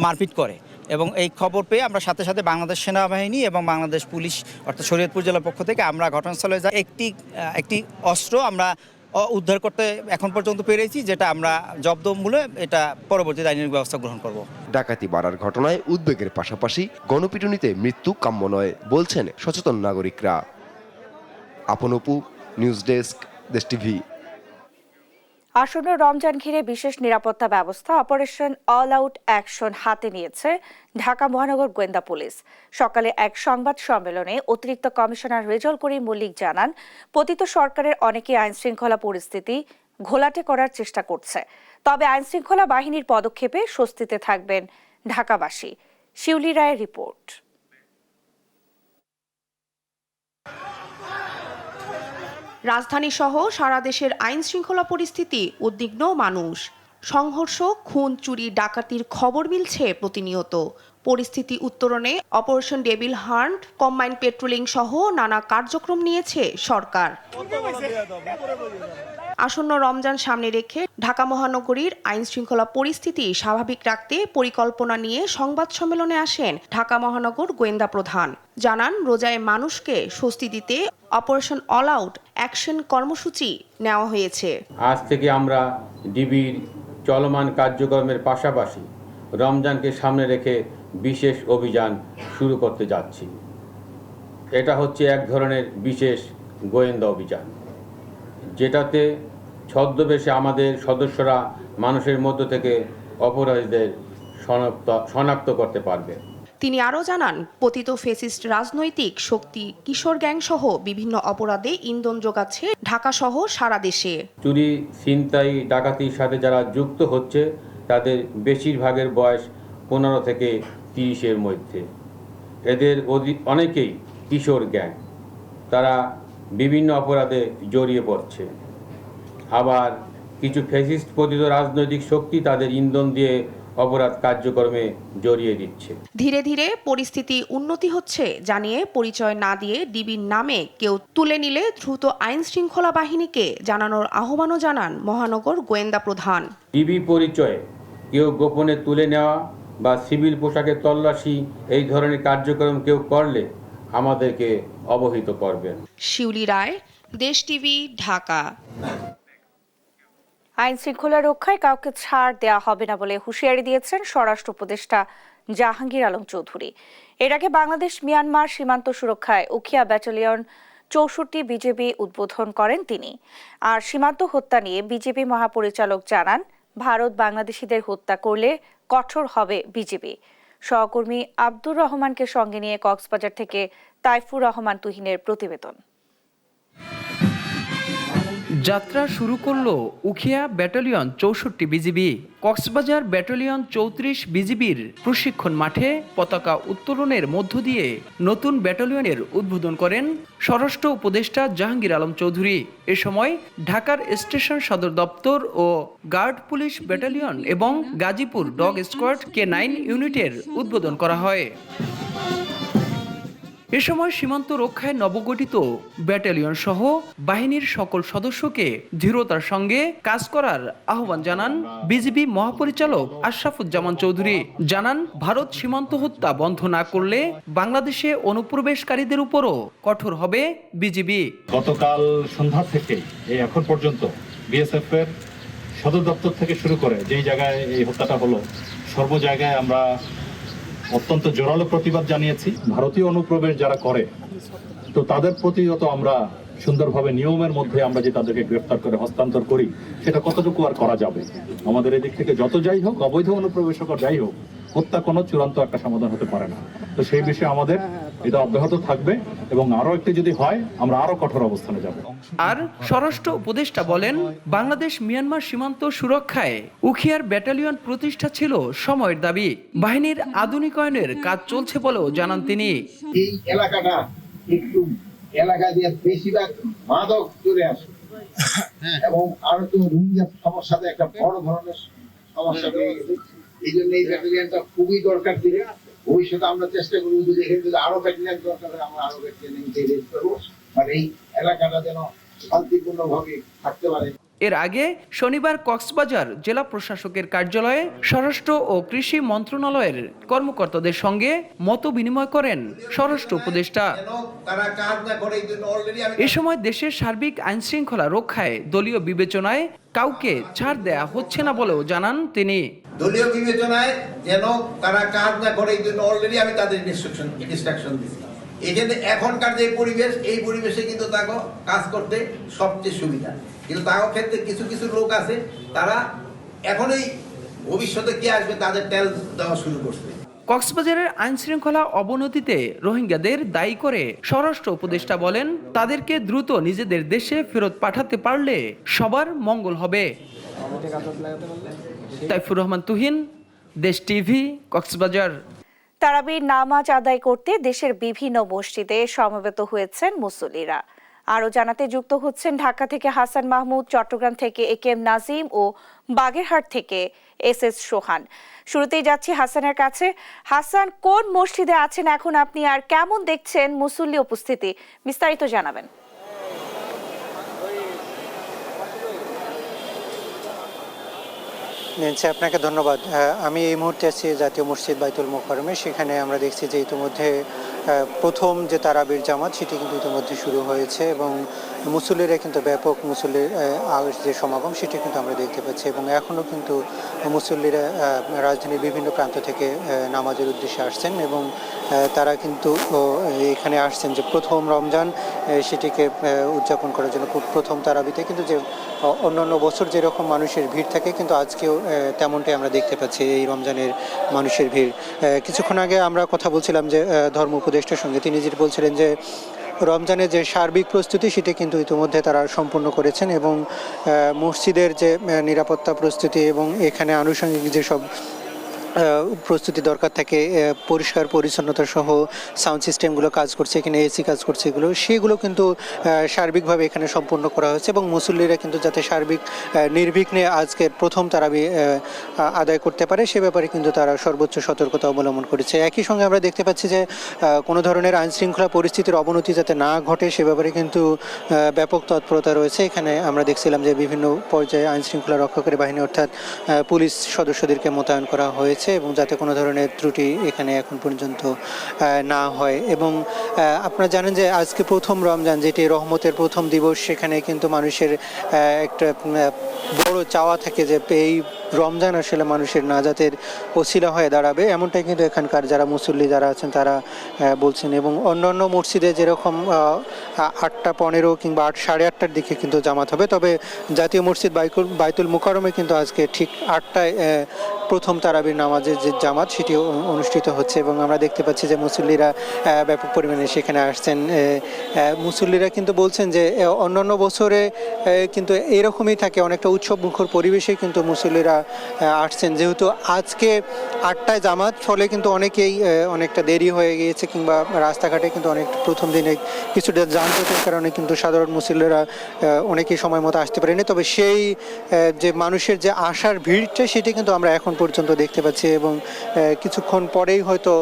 মারপিট করে এবং এই খবর পেয়ে আমরা সাথে সাথে বাংলাদেশ সেনাবাহিনী এবং বাংলাদেশ পুলিশ অর্থাৎ শরীয়তপুর জেলার পক্ষ থেকে আমরা ঘটনাস্থলে যাই। একটি অস্ত্র আমরা উদ্ধার করতে এখন পর্যন্ত পেরেছি, যেটা আমরা জব্দমূলে এটা পরবর্তী আইনের ব্যবস্থা গ্রহণ করব। ডাকাতি বাড়ার ঘটনায় উদ্বেগের পাশাপাশি গণপিটুনিতে মৃত্যু কাম্য নয় বলছেন সচেতন নাগরিকরা। আপন অপু, নিউজ ডেস্ক, দেশ টিভি। আসন্ন রমজান ঘিরে বিশেষ নিরাপত্তা ব্যবস্থা অপারেশন অল আউট অ্যাকশন হাতে নিয়েছে ঢাকা মহানগর গোয়েন্দা পুলিশ। সকালে এক সংবাদ সম্মেলনে অতিরিক্ত কমিশনার রেজাউল করিম মল্লিক জানান, পতিত সরকারের অনেকে আইনশৃঙ্খলা পরিস্থিতি ঘোলাটে করার চেষ্টা করছে, তবে আইনশৃঙ্খলা বাহিনীর পদক্ষেপে স্বস্তিতে থাকবেন ঢাকাবাসী। শিউলি রায়ের রিপোর্ট। রাজধানী সহ সারা দেশের আইন শৃঙ্খলা পরিস্থিতি উদ্বিগ্ন মানুষ। সংঘর্ষ, খুন, চুরি, ডাকাতির খবর মিলছে প্রতিনিয়ত। পরিস্থিতি উত্তরণে operation devil hunt, combined patrolling সহ নানা কার্যক্রম নিয়েছে সরকার। আসন্ন রমজান সামনে রেখে ঢাকা মহানগরীর আইন শৃঙ্খলা পরিস্থিতি স্বাভাবিক রাখতে পরিকল্পনা নিয়ে সংবাদ সম্মেলনে আসেন ঢাকা মহানগর গোয়েন্দা প্রধান। জানান, রোজায় মানুষকে স্বস্তি দিতে অপারেশন অল আউট অ্যাকশন কর্মসূচি নেওয়া হয়েছে। আজ থেকে আমরা ডিবির চলমান কার্যক্রমের পাশাপাশি রমজানকে সামনে রেখে বিশেষ অভিযান শুরু করতে যাচ্ছি। এটা হচ্ছে এক ধরনের বিশেষ গোয়েন্দা অভিযান, যেটাতে ছদ্মবেশে আমাদের সদস্যরা মানুষের মধ্য থেকে অপরাধীদের শনাক্ত করতে পারবে। তিনি আরও জানান, পতিত ফ্যাসিস্ট রাজনৈতিক শক্তি কিশোর গ্যাং সহ বিভিন্ন অপরাধে ইন্ধন যোগাচ্ছে ঢাকা সহ সারা দেশে। চুরি, ছিনতাই, ডাকাতির সাথে যারা যুক্ত হচ্ছে তাদের বেশিরভাগের বয়স 15 থেকে 30-এর মধ্যে। এদের অনেকেই কিশোর গ্যাং, তারা বিভিন্ন অপরাধে জড়িয়ে পড়ছে। আবার কিছু ফ্যাসিস্ট পতিত রাজনৈতিক শক্তি তাদের ইন্ধন দিয়ে অপরাধ কার্যক্রমে জড়িয়ে দিচ্ছে। ধীরে ধীরে পরিস্থিতি উন্নতি হচ্ছে জানিয়ে পরিচয় না দিয়ে ডিবির নামে কেউ তুলে নিলে দ্রুত আইন শৃঙ্খলা বাহিনীকে জানানোর আহ্বানও জানান মহানগর গোয়েন্দা প্রধান। ডিবি পরিচয়ে কেউ গোপনে তুলে নেওয়া বা সিভিল পোশাকে তল্লাশি এই ধরনের কার্যক্রম কেউ করলে আমাদেরকে অবহিত করবেন। শিউলি রায়, দেশ টিভি, ঢাকা। আইন শৃঙ্খলা রক্ষায় কাউকে ছাড় দেওয়া হবে না বলে হুঁশিয়ারি দিয়েছেন স্বরাষ্ট্র উপদেষ্টা জাহাঙ্গীর আলম চৌধুরী। এর আগে বাংলাদেশ মিয়ানমার সীমান্ত সুরক্ষায় উখিয়া ব্যাটালিয়ন 64 বিজিবি উদ্বোধন করেন তিনি। আর সীমান্ত হত্যা নিয়ে বিজেপি মহাপরিচালক জানান, ভারত বাংলাদেশিদের হত্যা করলে কঠোর হবে বিজেপি। সহকর্মী আব্দুর রহমানকে সঙ্গে নিয়ে কক্সবাজার থেকে তাইফুর রহমান তুহিনের প্রতিবেদন। যাত্রা শুরু করলো Ukhia battalion 64 BGB. Cox's Bazar battalion 34 বিজিবির প্রশিক্ষণ মাঠে পতাকা উত্তোলনের মধ্য দিয়ে নতুন ব্যাটালিয়নের উদ্বোধন করেন স্বরাষ্ট্র উপদেষ্টা জাহাঙ্গীর আলম চৌধুরী। এ সময় ঢাকার স্টেশন সদর দপ্তর ও গার্ড পুলিশ ব্যাটালিয়ন এবং গাজীপুর ডগ স্কোয়াড K9 ইউনিটের উদ্বোধন করা হয়। এ সময় সীমান্ত রক্ষায় নবগঠিত ব্যাটালিয়ন সহ বাহিনীর সকল সদস্যকে দৃঢ়তার সঙ্গে কাজ করার আহ্বান জানান বিজিবি মহাপরিচালক আশরাফুজ্জামান চৌধুরী। জানান, ভারত সীমান্ত হত্যা বন্ধ না করলে বাংলাদেশে অনুপ্রবেশকারীদের উপরও কঠোর হবে বিজিবি। গতকাল সন্ধ্যা থেকে এখন পর্যন্ত বিএসএফ এর সদর দপ্তর থেকে শুরু করে যেই জায়গায় এই হত্যাটা হলো, সর্ব জায়গায় আমরা অত্যন্ত জোরালো প্রতিবাদ জানিয়েছি। ভারতীয় অনুপ্রবেশ যারা করে তো তাদের প্রতি যত আমরা সুন্দরভাবে নিয়মের মধ্যে আমরা যে তাদেরকে গ্রেফতার করে হস্তান্তর করি, সেটা কতটুকু আর করা যাবে। আমাদের এদিক থেকে যত যাই হোক, অবৈধ অনুপ্রবেশক যাই হোক, হত্যা কোনো চূড়ান্ত একটা সমাধান হতে পারে না। তো সেই বিষয়ে আমাদের এটা অব্যাহত থাকবে এবং আরো একটি যদি হয় আমরা আরো কঠোর অবস্থানে যাব। আর স্বরাষ্ট্র উপদেষ্টা বলেন, বাংলাদেশ মিয়ানমার সীমান্ত সুরক্ষায় উখিয়ার ব্যাটালিয়ন প্রতিষ্ঠা ছিল সময়ের দাবি। বাহিনীর আধুনিকায়নের কাজ চলছে বলেও জানান তিনি। এই এলাকাটা একটু এলাকা দিয়ে বেশিরভাগ মাদক চলে আসে এবং আরো তো রোহিঙ্গা সমস্যাতে একটা বড় ধরনের সমস্যা হয়ে গেছে। এই জন্য এই ব্যাটালিয়নটা খুবই দরকার ছিল। ভবিষ্যতে আমরা চেষ্টা করবো যদি এখানে যদি আরো ব্যাটালিয়ন দরকার হয় আমরা আরো ব্যাটালিয়ন করবো, মানে এই এলাকাটা যেন শান্তিপূর্ণ ভাবে থাকতে পারে। এর আগে শনিবার কক্সবাজার জেলা প্রশাসকের কার্যালয়ে স্বরাষ্ট্র ও কৃষি মন্ত্রণালয়ের কর্মকর্তাদের সঙ্গে মত বিনিময় করেন স্বরাষ্ট্র উপদেষ্টা। এ সময় দেশের সার্বিক আইনশৃঙ্খলা রক্ষায় দলীয় বিবেচনায় কাউকে ছাড় দেয়া হচ্ছে না বলেও জানান তিনি। দলীয় বিবেচনায় যেন তারা কাজ না করে এই জন্য অলরেডি আমি তাদের ইনস্ট্রাকশন দিচ্ছি। এখানে এখনকার যে পরিবেশ, এই পরিবেশে কিন্তু তাকে কাজ করতে সবচেয়ে সুবিধা, কিন্তু তার ক্ষেত্রে কিছু কিছু লোক আছে তারা এখনই ভবিষ্যতে কি আসবে তাদের তেল দেওয়া শুরু করছে। কক্সবাজারের আইনশৃঙ্খলা অবনতিতে রোহিঙ্গাদের দায়ী করে স্বরাষ্ট্র উপদেষ্টা বলেন, তাদেরকে দ্রুত নিজেদের দেশে ফেরত পাঠাতে পারলে সবার মঙ্গল হবে। তাইফুর রহমান তুহিন, দেশ টিভি, কক্সবাজার। তারাবির নামাজ আদায় করতে দেশের বিভিন্ন মসজিদে সমবেত হয়েছেন মুসল্লিরা। আরো জানাতে যুক্ত হচ্ছেন ঢাকা থেকে হাসান মাহমুদ, চট্টগ্রাম থেকে একেএম নাজিম ও বাগেরহাট থেকে এস সোহান। শুরুতেই যাচ্ছি হাসানের কাছে। হাসান, কোন মসজিদে আছেন এখন আপনি, আর কেমন দেখছেন মুসল্লি উপস্থিতি, বিস্তারিত জানাবেন। আপনাকে ধন্যবাদ। আমি এই মুহূর্তে আছি জাতীয় মসজিদ বাইতুল মোকাররমে। সেখানে আমরা দেখছি যে ইতিমধ্যে প্রথম যে তারাবির জামাত সেটি কিন্তু ইতিমধ্যে শুরু হয়েছে এবং মুসল্লিরা কিন্তু ব্যাপক মুসল্লির যে সমাগম সেটি কিন্তু আমরা দেখতে পাচ্ছি এবং এখনও কিন্তু মুসল্লিরা রাজধানীর বিভিন্ন প্রান্ত থেকে নামাজের উদ্দেশ্যে আসছেন এবং তারা কিন্তু এখানে আসছেন যে প্রথম রমজান সেটিকে উদযাপন করার জন্য। প্রথম তারাবিতে কিন্তু যে অন্যান্য বছর যেরকম মানুষের ভিড় থাকে কিন্তু আজকেও তেমনটাই আমরা দেখতে পাচ্ছি এই রমজানের মানুষের ভিড়। কিছুক্ষণ আগে আমরা কথা বলছিলাম যে ধর্ম উপদেষ্টার সঙ্গে, তিনি যেটি বলছিলেন যে রমজানের যে সার্বিক প্রস্তুতি সেটি কিন্তু ইতিমধ্যে তারা সম্পূর্ণ করেছেন এবং মসজিদের যে নিরাপত্তা প্রস্তুতি এবং এখানে আনুষঙ্গিক যেসব প্রস্তুতি দরকার থাকে, পরিষ্কার পরিচ্ছন্নতা সহ সাউন্ড সিস্টেমগুলো কাজ করছে, এখানে এসি কাজ করছে, সেগুলো কিন্তু সার্বিকভাবে এখানে সম্পূর্ণ করা হয়েছে এবং মুসল্লিরা কিন্তু যাতে সার্বিক নির্বিঘ্নে আজকের প্রথম তারাবি আদায় করতে পারে সে ব্যাপারে কিন্তু তারা সর্বোচ্চ সতর্কতা অবলম্বন করেছে। একই সঙ্গে আমরা দেখতে পাচ্ছি যে কোনো ধরনের আইনশৃঙ্খলা পরিস্থিতির অবনতি যাতে না ঘটে সে ব্যাপারে কিন্তু ব্যাপক তৎপরতা রয়েছে। এখানে আমরা দেখছিলাম যে বিভিন্ন পর্যায়ে আইনশৃঙ্খলা রক্ষাকারী বাহিনী অর্থাৎ পুলিশ সদস্যদেরকে মোতায়েন করা হয়েছে এবং যাতে কোনো ধরনের ত্রুটি এখানে এখন পর্যন্ত না হয়। এবং আপনারা জানেন যে আজকে প্রথম রমজান, যেটি রহমতের প্রথম দিবস, সেখানে কিন্তু মানুষের একটা বড় চাওয়া থাকে যে এই রমজান আসলে মানুষের নাজাতের ওসিলা হয়ে দাঁড়াবে, এমনটাই কিন্তু এখানকার যারা মুসল্লি যারা আছেন তারা বলছেন। এবং অন্যান্য মসজিদে যেরকম 8:15 কিংবা 8:30টার দিকে কিন্তু জামাত হবে, তবে জাতীয় মসজিদ বাইতুল মোকাররমে কিন্তু আজকে ঠিক 8টায় প্রথম তারাবির নামাজের যে জামাত সেটি অনুষ্ঠিত হচ্ছে এবং আমরা দেখতে পাচ্ছি যে মুসল্লিরা ব্যাপক পরিমাণে সেখানে আসছেন। মুসল্লিরা কিন্তু বলছেন যে অন্যান্য বছরে কিন্তু এরকমই থাকে, অনেকটা উৎসব মুখর পরিবেশে কিন্তু মুসল্লিরা আসছেন। যেহেতু আজকে 8টায় জামাত, ফলে কিন্তু অনেকেই অনেকটা দেরি হয়ে গিয়েছে কিংবা রাস্তাঘাটে কিন্তু অনেক প্রথম দিনে কিছুটা যানজটের কারণে কিন্তু সাধারণ মুসল্লিরা অনেকেই সময় মতো আসতে পারেনি, তবে সেই যে মানুষের যে আসার ভিড়টা সেটি কিন্তু আমরা এখন পর্যন্ত দেখতে পাচ্ছি এবং কিছুক্ষণ পরেই হয়তো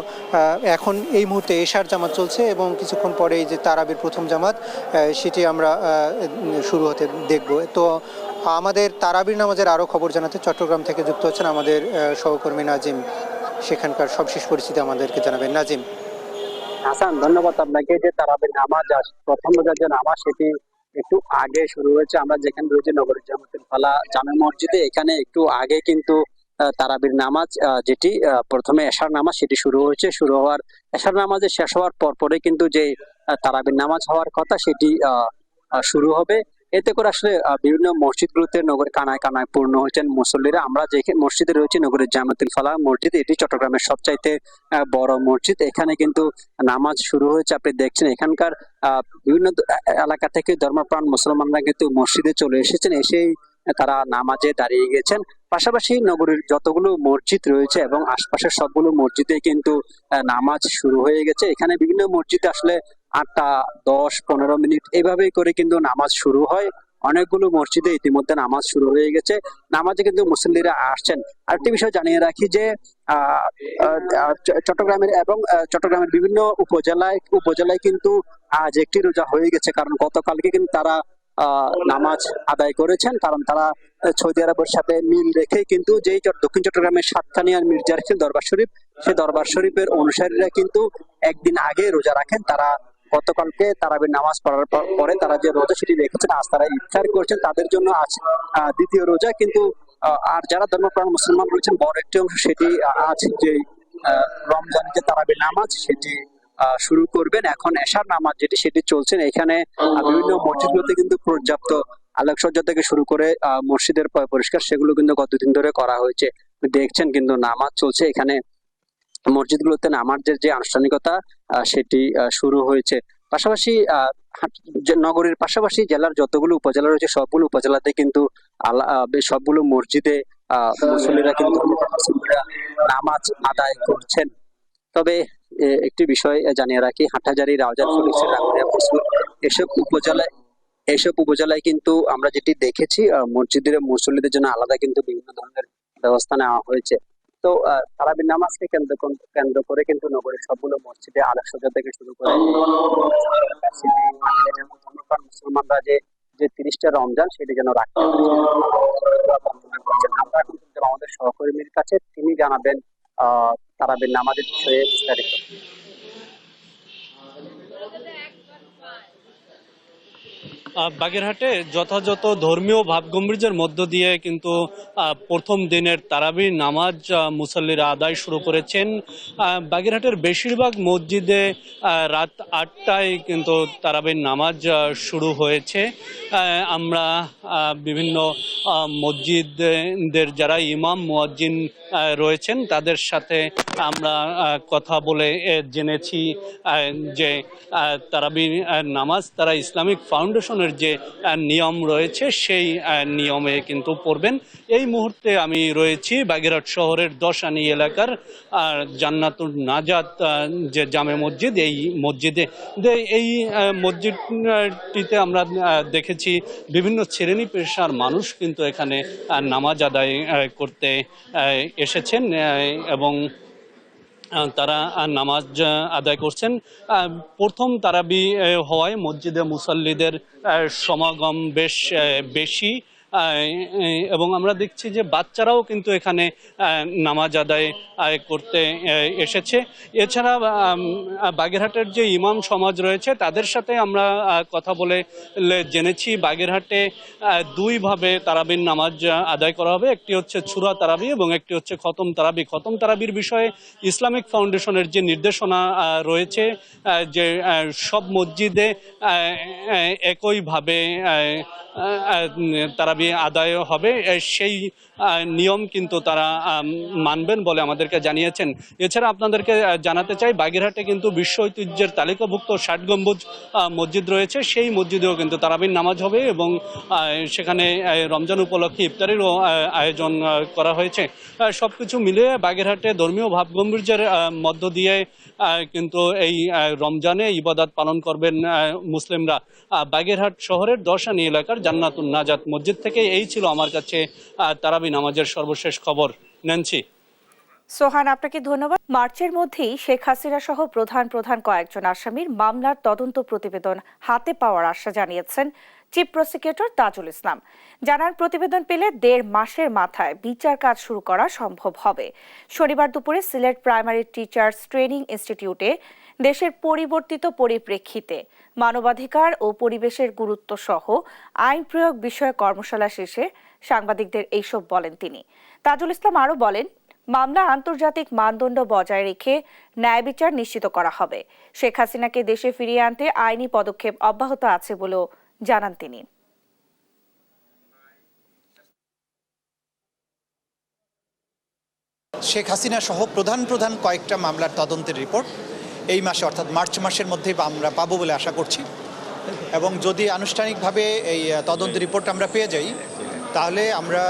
এখন এই মুহূর্তে এশার জামাত চলছে এবং কিছুক্ষণ পরেই যে তারাবির প্রথম জামাত সেটি আমরা শুরু হতে দেখব। তো আমাদের তারাবির নামাজের আরও খবর জানাতে চট্টগ্রাম থেকে যুক্ত হচ্ছেন আমাদের সহকর্মী নাজিম, সেখানকার সবশেষ পরিস্থিতি আমাদেরকে জানাবেন। নাজিম। হাসান, ধন্যবাদ আপনাকে। যে তারাবির নামাজ, প্রথম রোজার যে নামাজ সেটি একটু আগে শুরু হয়েছে। আমরা যেখানে রয়েছে নগরীর জামাতুল ফালাহ জামে মসজিদে, এখানে একটু আগে কিন্তু তারাবির নামাজ যেটি প্রথমে এশার নামাজ সেটি শুরু হয়েছে। শুরু হওয়ার এশার নামাজে শেষ হওয়ার পরে কিন্তু যে তারাবির নামাজ হওয়ার কথা সেটি শুরু হবে। এতে করে আসলে বিভিন্ন মসজিদগুলোতে নগরী কানায় কানায় পূর্ণ হয়েছেন মুসল্লিরা। আমরা যে মসজিদে রয়েছে নগরীর জামাতুল ফালাহ মসজিদ, এটি চট্টগ্রামের সবচাইতে বড় মসজিদ। এখানে কিন্তু নামাজ শুরু হয়েছে। আপনি দেখছেন এখানকার বিভিন্ন এলাকা থেকে ধর্মপ্রাণ মুসলমানরা কিন্তু মসজিদে চলে এসেছেন, এসেই তারা নামাজে দাঁড়িয়ে গেছেন। পাশাপাশি নগরীর যতগুলো মসজিদ রয়েছে এবং আশপাশের সবগুলো মসজিদে কিন্তু নামাজ শুরু হয়ে গেছে। এখানে বিভিন্ন মসজিদে আসলে 8টা 10-15 মিনিট এভাবেই করে কিন্তু নামাজ শুরু হয়। অনেকগুলো মসজিদে ইতিমধ্যে নামাজ শুরু হয়ে গেছে, নামাজে কিন্তু মুসল্লিরা আসছেন। আরেকটি বিষয় জানিয়ে রাখি যে চট্টগ্রামের বিভিন্ন উপজেলায় কিন্তু আজ একটি রোজা হয়ে গেছে, কারণ গতকালকে কিন্তু তারা নামাজ আদায় করেছেন, কারণ তারা সৌদি আরবের সাথে মিল রেখেই কিন্তু যেই দক্ষিণ চট্টগ্রামের সাতকানিয়ার মির্জারখিল দরবার শরীফ, সেই দরবার শরীফের অনুসারীরা কিন্তু একদিন আগে রোজা রাখেন। তারা গতকালকে তারাবির নামাজ পড়ার পরে তারা যে রোজা সেটি রেখেছেন, আজ তারা ইফতার করছেন, তাদের জন্য আজ দ্বিতীয় রোজা। কিন্তু আর যারা ধর্মপ্রাণ মুসলমান রয়েছেন বড় একটি অংশ সেটি আজ যে রমজানের যে তারাবির নামাজ সেটি শুরু করবেন। এখন এশার নামাজ যেটি সেটি চলছেন। এখানে বিভিন্ন মসজিদগুলোতে কিন্তু পর্যাপ্ত আলোকসজ্জা থেকে শুরু করে মসজিদের পরিষ্কার সেগুলো কিন্তু গতদিন ধরে করা হয়েছে। দেখছেন কিন্তু নামাজ চলছে এখানে মসজিদগুলোতে। নামাজের যে আনুষ্ঠানিকতা সেটি শুরু হয়েছে। পাশাপাশি নগরীর পাশাপাশি জেলার যতগুলো উপজেলা রয়েছে সবগুলো উপজেলাতে কিন্তু সবগুলো মসজিদে মুসল্লিরা কিন্তু নামাজ আদায় করছেন। তবে একটি বিষয় জানিয়ে রাখি, হাটহাজারী, রাউজান, ফটিকছড়ি, রাঙ্গুনিয়া, ফরিদপুর এসব উপজেলায় কিন্তু আমরা যেটি দেখেছি মসজিদের মুসল্লিদের জন্য আলাদা কিন্তু বিভিন্ন ধরনের ব্যবস্থা নেওয়া হয়েছে। তো তারাবির নামাজকে কেন্দ্র করে কিন্তু নগরের সবগুলো মসজিদে আলোকসজ্জা থেকে শুরু করে মুসলমানরা যে 30টা রমজান সেটি যেন রাখতে আমরা এখন আমাদের সহকর্মীর কাছে, তিনি জানাবেন তারাবির নামাজের বিষয়ে বিস্তারিত। বাগেরহাটে যথাযথ ধর্মীয় ভাবগম্ভীর্যের মধ্য দিয়ে কিন্তু প্রথম দিনের তারাবির নামাজ মুসল্লিরা আদায় শুরু করেছেন। বাগেরহাটের বেশিরভাগ মসজিদে রাত 8টায় কিন্তু তারাবির নামাজ শুরু হয়েছে। আমরা বিভিন্ন মসজিদের যারা ইমাম মুয়াজ্জিন রয়েছেন তাদের সাথে আমরা কথা বলে জেনেছি যে তারাবির নামাজ তারা ইসলামিক ফাউন্ডেশনের যে নিয়ম রয়েছে সেই নিয়মে কিন্তু পড়বেন। এই মুহূর্তে আমি রয়েছি বাগেরহাট শহরের 10 আনি এলাকার জান্নাতুন নাজাত যে জামে মসজিদ, এই মসজিদে। এই মসজিদটিতে আমরা দেখেছি বিভিন্ন শ্রেণী পেশার মানুষ কিন্তু এখানে নামাজ আদায় করতে এসেছেন এবং তারা নামাজ আদায় করছেন। প্রথম তারাবি হওয়ায় মসজিদে মুসল্লিদের সমাগম বেশ বেশি এবং আমরা দেখছি যে বাচ্চারাও কিন্তু এখানে নামাজ আদায় করতে এসেছে। এছাড়া বাগেরহাটের যে ইমাম সমাজ রয়েছে তাদের সাথে আমরা কথা বলে জেনেছি বাগেরহাটে দুইভাবে তারাবির নামাজ আদায় করা হবে। একটি হচ্ছে ছুরা তারাবি এবং একটি হচ্ছে খতম তারাবি। খতম তারাবির বিষয়ে ইসলামিক ফাউন্ডেশনের যে নির্দেশনা রয়েছে যে সব মসজিদে একইভাবে তারাবি আদায় হবে, সেই নিয়ম কিন্তু তারা মানবেন বলে আমাদেরকে জানিয়েছেন। এছাড়া আপনাদেরকে জানাতে চাই বাগেরহাটে কিন্তু বিশ্ব ঐতিহ্যের তালিকাভুক্ত 60 গম্বুজ মসজিদ রয়েছে, সেই মসজিদেও কিন্তু তারাবির নামাজ হবে এবং সেখানে রমজান উপলক্ষে ইফতারেরও আয়োজন করা হয়েছে। সবকিছু মিলিয়ে বাগেরহাটে ধর্মীয় ভাবগম্ভীর্যের মধ্য দিয়ে কিন্তু এই রমজানে ইবাদত পালন করবেন মুসলিমরা। বাগেরহাট শহরের 10 আনি এলাকার জান্নাতুন নাজাত মসজিদ থেকে এই ছিল আমার কাছে তারাবি নামাজের সর্বশেষ খবর। ন্যান্সি। সোহান, আপনাকে ধন্যবাদ। মার্চের মধ্যেই শেখ হাসিনা সহ প্রধান কয়েকজন আসামির মামলার তদন্ত প্রতিবেদন হাতে পাওয়ার আশা জানিয়েছেন চিফ প্রসিকিউটর তাজুল ইসলাম। জানান প্রতিবেদন পেলে 1.5 মাসের মাথায় বিচার কাজ শুরু করা সম্ভব হবে। শনিবার দুপুরে সিলেট প্রাইমারি টিচার্স ট্রেনিং ইনস্টিটিউটে দেশের পরিবর্তিত পরিপ্রেক্ষিতে মানবাধিকার ও পরিবেশের গুরুত্ব সহ আইন প্রয়োগ বিষয়ক কর্মশালা শেষে সাংবাদিকদের এইসব বলেন তিনি। তাজুল ইসলাম আরও বলেন, মামলা আন্তর্জাতিক মানদণ্ড বজায় রেখে ন্যায় বিচার নিশ্চিত করা হবে। শেখ হাসিনাকে দেশে ফিরিয়ে আনতে আইনি পদক্ষেপ অব্যাহত আছে বলেও জানান তিনি। শেখ হাসিনা সহ প্রধান কয়েকটা মামলার তদন্তের রিপোর্ট এই মাসে অর্থাৎ মার্চ মাসের মধ্যেই আমরা পাবো বলে আশা করছি এবং যদি আনুষ্ঠানিকভাবে এই তদন্ত রিপোর্ট আমরা পেয়ে যাই তাহলে আমরা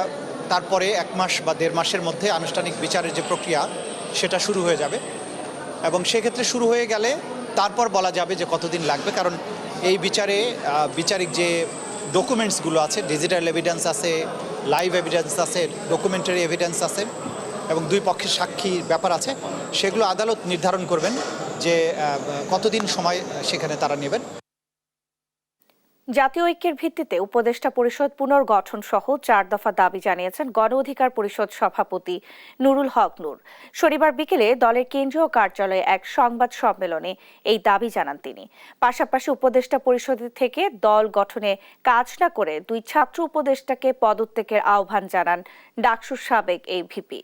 তারপরে 1 মাস বা 1.5 মাসের মধ্যে আনুষ্ঠানিক বিচারের যে প্রক্রিয়া সেটা শুরু হয়ে যাবে এবং সেক্ষেত্রে শুরু হয়ে গেলে তারপর বলা যাবে যে কতদিন লাগবে, কারণ এই বিচারে বিচারিক যে ডকুমেন্টসগুলো আছে, ডিজিটাল এভিডেন্স আছে, লাইভ এভিডেন্স আছে, ডকুমেন্টারি এভিডেন্স আছে এবং 2 পক্ষের সাক্ষীর ব্যাপার আছে, সেগুলো আদালত নির্ধারণ করবেন যে কতদিন সময় সেখানে তারা নেবেন। জাতীয় ঐক্যের ভিত্তিতে উপদেষ্টা পরিষদ পুনর্গঠন সহ 4 দফা দাবি জানিয়েছেন গণ অধিকার পরিষদ সভাপতি নুরুল হক নূর। শনিবার বিকেলে দলের কেন্দ্রীয় কার্যালয়ে এক সংবাদ সম্মেলনে এই দাবি জানান তিনি। পাশাপাশি উপদেষ্টা পরিষদ থেকে দল গঠনে কাজ না করে 2 ছাত্র উপদেষ্টাকে পদত্যাগের আহ্বান জানান ডাকসুর সাবেক এই ভিপি।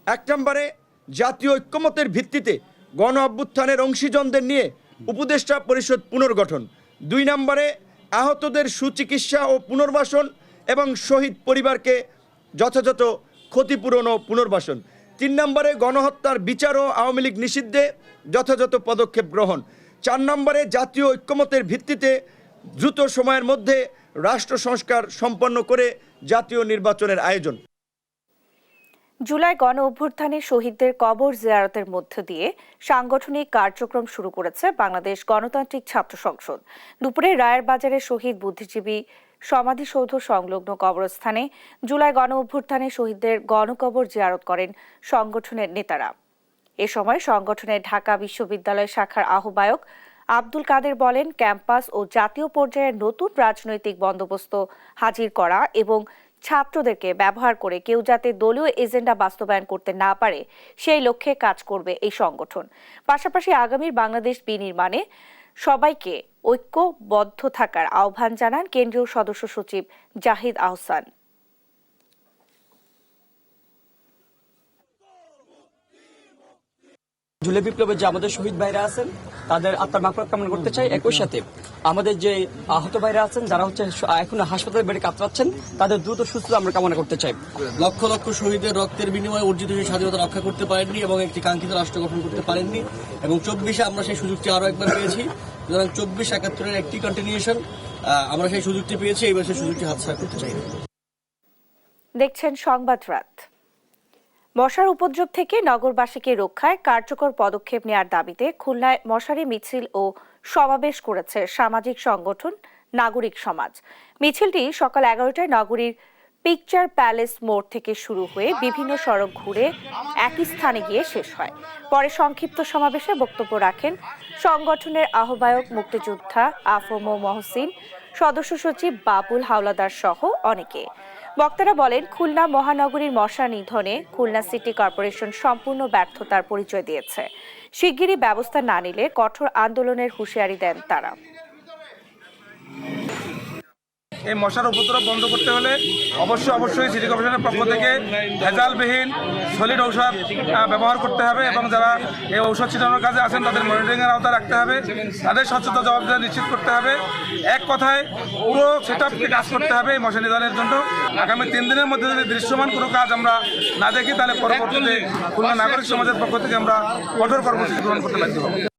1 নম্বরে জাতীয় ঐক্যমতের ভিত্তিতে গণ অভ্যুত্থানের অংশীজনদের নিয়ে উপদেষ্টা পরিষদ পুনর্গঠন। 2 নম্বরে আহতদের সুচিকিৎসা ও পুনর্বাসন এবং শহীদ পরিবারকে যথাযথ ক্ষতিপূরণ ও পুনর্বাসন। 3 নম্বরে গণহত্যার বিচার ও আওয়ামী লীগ নিষিদ্ধে যথাযথ পদক্ষেপ গ্রহণ। 4 নম্বরে জাতীয় ঐক্যমতের ভিত্তিতে দ্রুত সময়ের মধ্যে রাষ্ট্র সংস্কার সম্পন্ন করে জাতীয় নির্বাচনের আয়োজন। জুলাই গণ অভ্যুত্থানে শহীদদের কবর জিয়ারতের মধ্য দিয়ে সাংগঠনিক কার্যক্রম শুরু করেছে বাংলাদেশ গণতান্ত্রিক ছাত্র সংসদ। দুপুরে রায়ের বাজারে শহীদ বুদ্ধিজীবী সমাধিসৌধ সংলগ্ন কবরস্থানে জুলাই গণ অভ্যুত্থানে শহীদদের গণকবর জিয়ারত করেন সংগঠনের নেতারা। এ সময় সংগঠনের ঢাকা বিশ্ববিদ্যালয় শাখার আহ্বায়ক আব্দুল কাদের বলেন, ক্যাম্পাস ও জাতীয় পর্যায়ে নতুন রাজনৈতিক বন্দোবস্ত হাজির করা এবং ছাত্রদেরকে ব্যবহার করে কেউ যাতে দলীয় এজেন্ডা বাস্তবায়ন করতে না পারে সেই লক্ষ্যে কাজ করবে এই সংগঠন। পাশাপাশি আগামীর বাংলাদেশ বিনির্মাণে সবাইকে ঐক্যবদ্ধ থাকার আহ্বান জানান কেন্দ্রীয় সদস্য সচিব জাহিদ আহসান। জুলাই বিপ্লবের যে আমাদের শহীদ ভাইরা আছেন তাদের আত্মার মাগফিরাত কামনা করতে চাই। একই সাথে আমাদের যে আহত ভাইরা আছেন যারা এখন হাসপাতালে বেডে কাতরাচ্ছেন তাদের দ্রুত সুস্থতা আমরা কামনা করতে চাই। লক্ষ লক্ষ শহীদের রক্তের বিনিময়ে অর্জিত সেই স্বাধীনতা রক্ষা করতে পারেননি এবং একটি কাঙ্ক্ষিত রাষ্ট্র গঠন করতে পারেননি এবং 24-এ আমরা সেই সুযোগটি আরো একবার পেয়েছি। সুতরাং 24-71-এর একটি কন্টিনিউশন আমরা সেই সুযোগটি পেয়েছি, এবার সেই সুযোগটি হাতছাড়া করতে চাই। দেখছেন সংবাদ রাত। মশার উপদ্রব থেকে নগরবাসীকে রক্ষায় কার্যকর পদক্ষেপ নেওয়ার দাবিতে খুলনায় মশারি মিছিল ও সমাবেশ করেছে সামাজিক সংগঠন নাগরিক সমাজ। মিছিলটি সকাল 11টায় নগরীর পিকচার প্যালেস মোড় থেকে শুরু হয়ে বিভিন্ন সড়ক ঘুরে একই স্থানে গিয়ে শেষ হয়। পরে সংক্ষিপ্ত সমাবেশে বক্তব্য রাখেন সংগঠনের আহ্বায়ক মুক্তিযোদ্ধা আফম মহসিন, সদস্য সচিব বাবুল হাওলাদার সহ অনেকে। বক্তারা বলেন, খুলনা মহানগরীর মশা নিধনে খুলনা সিটি কর্পোরেশন সম্পূর্ণ ব্যর্থতার পরিচয় দিয়েছে। শিগগিরই ব্যবস্থা না নিলে কঠোর আন্দোলনের হুঁশিয়ারি দেন তারা। এই মশার উপদ্রব বন্ধ করতে হলে অবশ্যই সিটি কর্পোরেশনের পক্ষ থেকে ভেজালবিহীন সলিড ঔষধ ব্যবহার করতে হবে এবং যারা এই ঔষধ ছিটানোর কাজে আছেন তাদের মনিটরিংয়ের আওতায় রাখতে হবে, তাদের স্বচ্ছতা জবাবদারি নিশ্চিত করতে হবে। এক কথায় পুরো সেটআপকে কাজ করতে হবে এই মশা নিধনের জন্য। আগামী 3 দিনের মধ্যে যদি দৃশ্যমান কোনো কাজ আমরা না দেখি তাহলে পরবর্তীতে খুলনা নাগরিক সমাজের পক্ষ থেকে আমরা কঠোর কর্মসূচি গ্রহণ করতে বাধ্য হব।